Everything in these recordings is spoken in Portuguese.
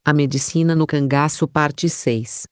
A Medicina no Cangaço Parte 6.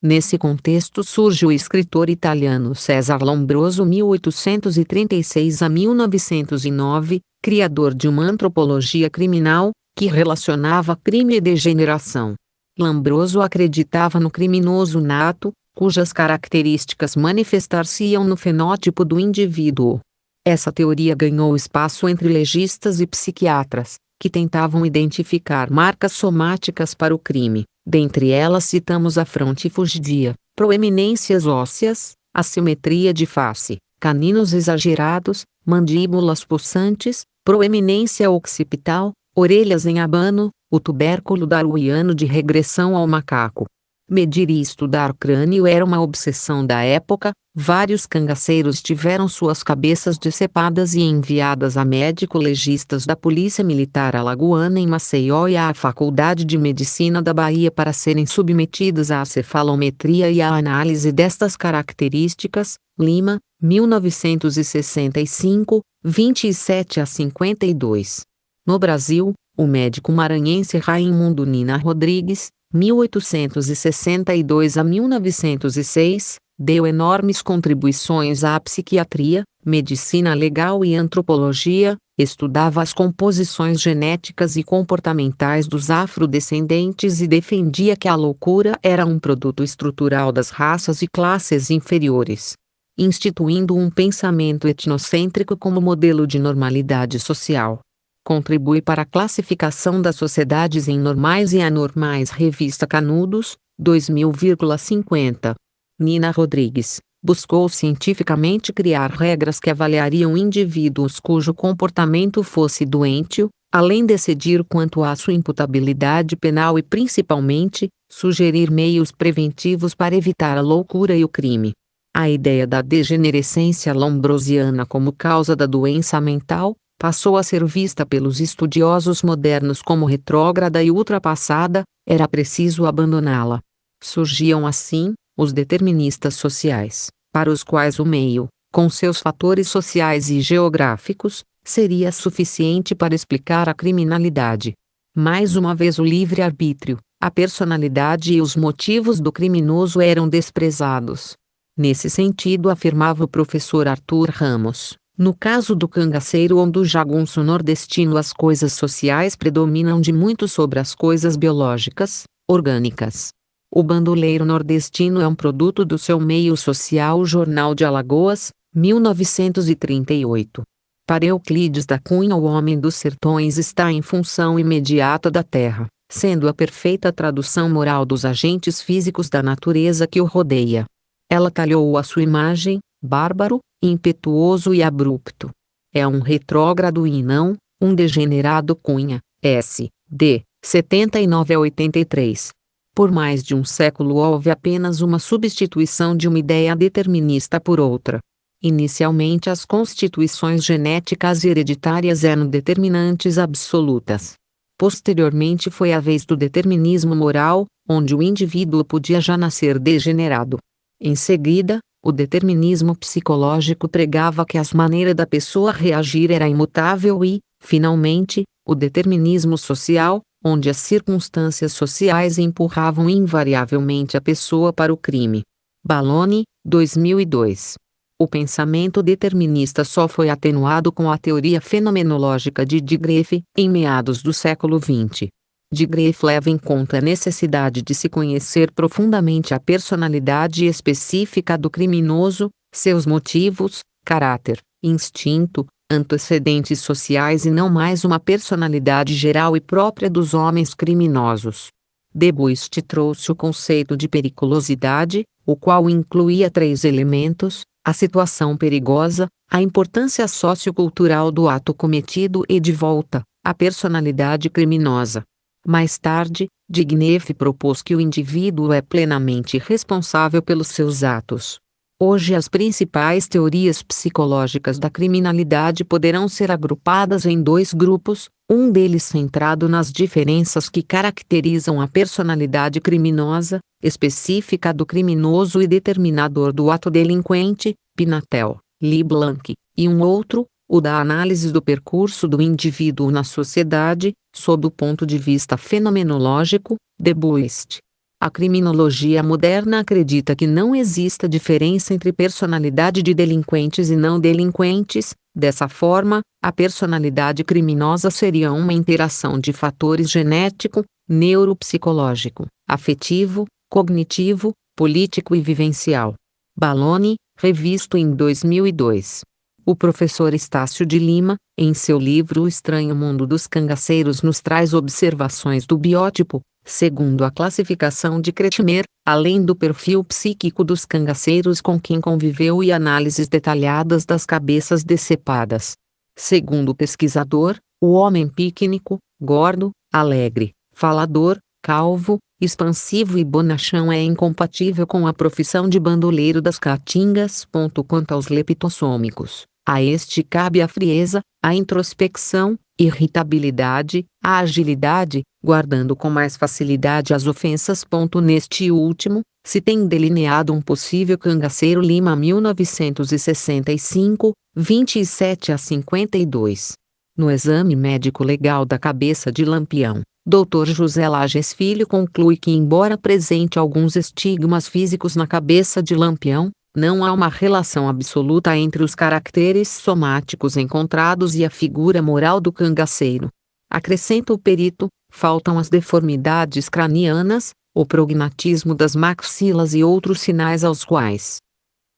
Nesse contexto surge o escritor italiano César Lombroso 1836 a 1909, criador de uma antropologia criminal, que relacionava crime e degeneração. Lombroso acreditava no criminoso nato, cujas características manifestar-se-iam no fenótipo do indivíduo. Essa teoria ganhou espaço entre legistas e psiquiatras, que tentavam identificar marcas somáticas para o crime. Dentre elas citamos a fronte fugidia, proeminências ósseas, assimetria de face, caninos exagerados, mandíbulas possantes, proeminência occipital, orelhas em abano, o tubérculo darwiniano de regressão ao macaco. Medir e estudar crânio era uma obsessão da época. Vários cangaceiros tiveram suas cabeças decepadas e enviadas a médico-legistas da Polícia Militar Alagoana em Maceió e à Faculdade de Medicina da Bahia para serem submetidas à cefalometria e à análise destas características. Lima, 1965, 27 a 52. No Brasil, o médico maranhense Raimundo Nina Rodrigues, 1862 a 1906, deu enormes contribuições à psiquiatria, medicina legal e antropologia, estudava as composições genéticas e comportamentais dos afrodescendentes e defendia que a loucura era um produto estrutural das raças e classes inferiores, instituindo um pensamento etnocêntrico como modelo de normalidade social. Contribui para a classificação das sociedades em normais e anormais. Revista Canudos, 2000,50. Nina Rodrigues buscou cientificamente criar regras que avaliariam indivíduos cujo comportamento fosse doentio, além de decidir quanto à sua imputabilidade penal e principalmente, sugerir meios preventivos para evitar a loucura e o crime. A ideia da degenerescência lombrosiana como causa da doença mental passou a ser vista pelos estudiosos modernos como retrógrada e ultrapassada. Era preciso abandoná-la. Surgiam assim os deterministas sociais, para os quais o meio, com seus fatores sociais e geográficos, seria suficiente para explicar a criminalidade. Mais uma vez o livre-arbítrio, a personalidade e os motivos do criminoso eram desprezados. Nesse sentido afirmava o professor Arthur Ramos, no caso do cangaceiro ou do jagunço nordestino as coisas sociais predominam de muito sobre as coisas biológicas, orgânicas. O bandoleiro nordestino é um produto do seu meio social. Jornal de Alagoas, 1938. Para Euclides da Cunha o homem dos sertões está em função imediata da terra, sendo a perfeita tradução moral dos agentes físicos da natureza que o rodeia. Ela talhou a sua imagem, bárbaro, impetuoso e abrupto. É um retrógrado e não, um degenerado. Cunha, S. D. 79 a 83. Por mais de um século houve apenas uma substituição de uma ideia determinista por outra. Inicialmente as constituições genéticas e hereditárias eram determinantes absolutas. Posteriormente foi a vez do determinismo moral, onde o indivíduo podia já nascer degenerado. Em seguida, o determinismo psicológico pregava que a maneira da pessoa reagir era imutável e, finalmente, o determinismo social, onde as circunstâncias sociais empurravam invariavelmente a pessoa para o crime. Balloni, 2002. O pensamento determinista só foi atenuado com a teoria fenomenológica de Digref, em meados do século XX. Digref leva em conta a necessidade de se conhecer profundamente a personalidade específica do criminoso, seus motivos, caráter, instinto, antecedentes sociais e não mais uma personalidade geral e própria dos homens criminosos. Debust trouxe o conceito de periculosidade, o qual incluía 3 elementos: a situação perigosa, a importância sociocultural do ato cometido e de volta, a personalidade criminosa. Mais tarde, Digref propôs que o indivíduo é plenamente responsável pelos seus atos. Hoje as principais teorias psicológicas da criminalidade poderão ser agrupadas em 2 grupos, um deles centrado nas diferenças que caracterizam a personalidade criminosa, específica do criminoso e determinador do ato delinquente, Pinatel, Leblanc, e um outro, o da análise do percurso do indivíduo na sociedade, sob o ponto de vista fenomenológico, de Buist. A criminologia moderna acredita que não exista diferença entre personalidade de delinquentes e não delinquentes. Dessa forma, a personalidade criminosa seria uma interação de fatores genético, neuropsicológico, afetivo, cognitivo, político e vivencial. Balloni, revisto em 2002. O professor Estácio de Lima, em seu livro O Estranho Mundo dos Cangaceiros, nos traz observações do biótipo, segundo a classificação de Kretschmer, além do perfil psíquico dos cangaceiros com quem conviveu e análises detalhadas das cabeças decepadas. Segundo o pesquisador, o homem pícnico, gordo, alegre, falador, calvo, expansivo e bonachão é incompatível com a profissão de bandoleiro das caatingas. Quanto aos leptossômicos, a este cabe a frieza, a introspecção, irritabilidade, a agilidade, guardando com mais facilidade as ofensas. Neste último, se tem delineado um possível cangaceiro. Lima 1965, 27 a 52. No exame médico legal da cabeça de Lampião, Dr. José Lages Filho conclui que, embora apresente alguns estigmas físicos na cabeça de Lampião, não há uma relação absoluta entre os caracteres somáticos encontrados e a figura moral do cangaceiro. Acrescenta o perito, faltam as deformidades cranianas, o prognatismo das maxilas e outros sinais aos quais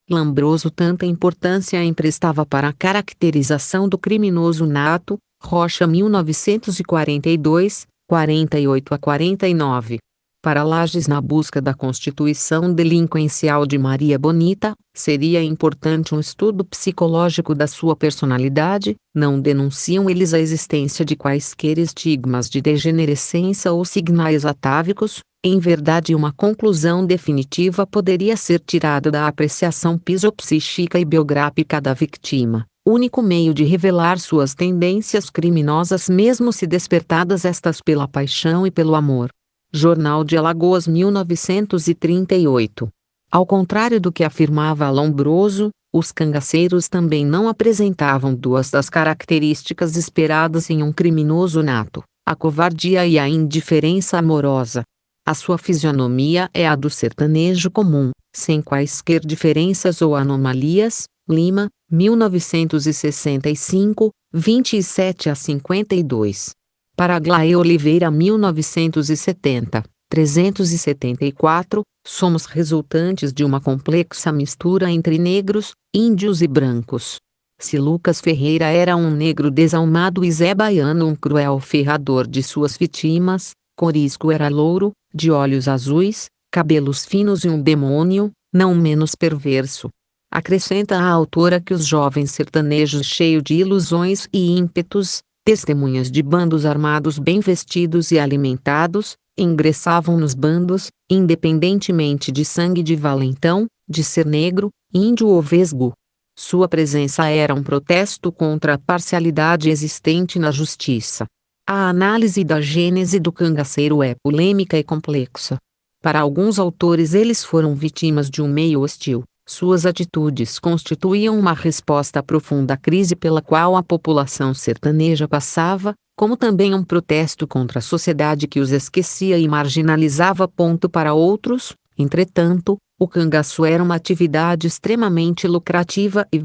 Lombroso tanta importância emprestava para a caracterização do criminoso nato. Rocha 1942, 48 a 49. Para Lages, na busca da constituição delinquencial de Maria Bonita, seria importante um estudo psicológico da sua personalidade. Não denunciam eles a existência de quaisquer estigmas de degenerescência ou sinais atávicos. Em verdade, uma conclusão definitiva poderia ser tirada da apreciação psicopsíquica e biográfica da vítima, único meio de revelar suas tendências criminosas, mesmo se despertadas estas pela paixão e pelo amor. Jornal de Alagoas 1938. Ao contrário do que afirmava Lombroso, os cangaceiros também não apresentavam duas das características esperadas em um criminoso nato: a covardia e a indiferença amorosa. A sua fisionomia é a do sertanejo comum, sem quaisquer diferenças ou anomalias. Lima, 1965, 27 a 52. Para Aglaé Oliveira 1970, 374, somos resultantes de uma complexa mistura entre negros, índios e brancos. Se Lucas Ferreira era um negro desalmado e Zé Baiano um cruel ferrador de suas vítimas, Corisco era louro, de olhos azuis, cabelos finos e um demônio, não menos perverso. Acrescenta a autora que os jovens sertanejos cheios de ilusões e ímpetos, testemunhas de bandos armados bem vestidos e alimentados, ingressavam nos bandos, independentemente de sangue de valentão, de ser negro, índio ou vesgo. Sua presença era um protesto contra a parcialidade existente na justiça. A análise da gênese do cangaceiro é polêmica e complexa. Para alguns autores, eles foram vítimas de um meio hostil. Suas atitudes constituíam uma resposta à profunda crise pela qual a população sertaneja passava, como também um protesto contra a sociedade que os esquecia e marginalizava. Para outros, entretanto, o cangaço era uma atividade extremamente lucrativa e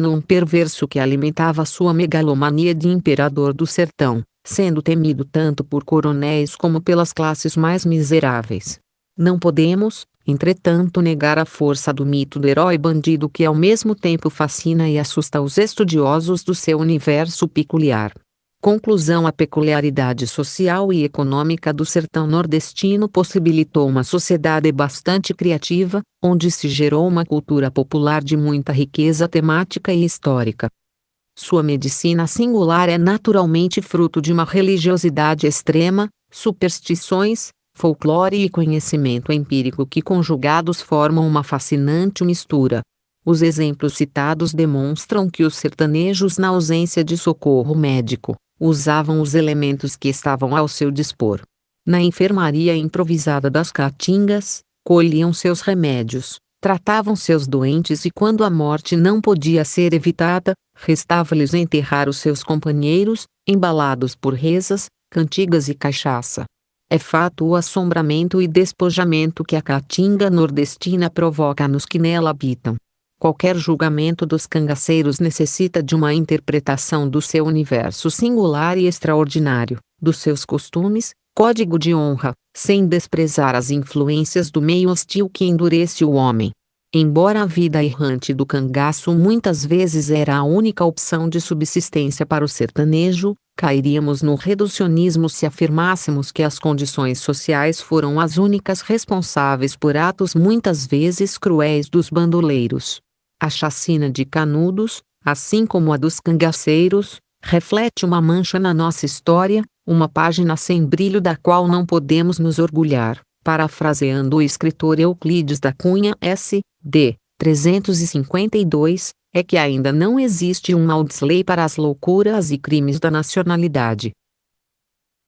um perverso que alimentava sua megalomania de imperador do sertão, sendo temido tanto por coronéis como pelas classes mais miseráveis. Não podemos, entretanto, negar a força do mito do herói bandido que ao mesmo tempo fascina e assusta os estudiosos do seu universo peculiar. Conclusão: a peculiaridade social e econômica do sertão nordestino possibilitou uma sociedade bastante criativa, onde se gerou uma cultura popular de muita riqueza temática e histórica. Sua medicina singular é naturalmente fruto de uma religiosidade extrema, superstições, folclore e conhecimento empírico que conjugados formam uma fascinante mistura. Os exemplos citados demonstram que os sertanejos, na ausência de socorro médico, usavam os elementos que estavam ao seu dispor. Na enfermaria improvisada das caatingas, colhiam seus remédios, tratavam seus doentes e quando a morte não podia ser evitada, restava-lhes enterrar os seus companheiros, embalados por rezas, cantigas e cachaça. É fato o assombramento e despojamento que a caatinga nordestina provoca nos que nela habitam. Qualquer julgamento dos cangaceiros necessita de uma interpretação do seu universo singular e extraordinário, dos seus costumes, código de honra, sem desprezar as influências do meio hostil que endurece o homem. Embora a vida errante do cangaço muitas vezes era a única opção de subsistência para o sertanejo, cairíamos no reducionismo se afirmássemos que as condições sociais foram as únicas responsáveis por atos muitas vezes cruéis dos bandoleiros. A chacina de Canudos, assim como a dos cangaceiros, reflete uma mancha na nossa história, uma página sem brilho da qual não podemos nos orgulhar. Parafraseando o escritor Euclides da Cunha S.D. 352, é que ainda não existe um Maudsley para as loucuras e crimes da nacionalidade.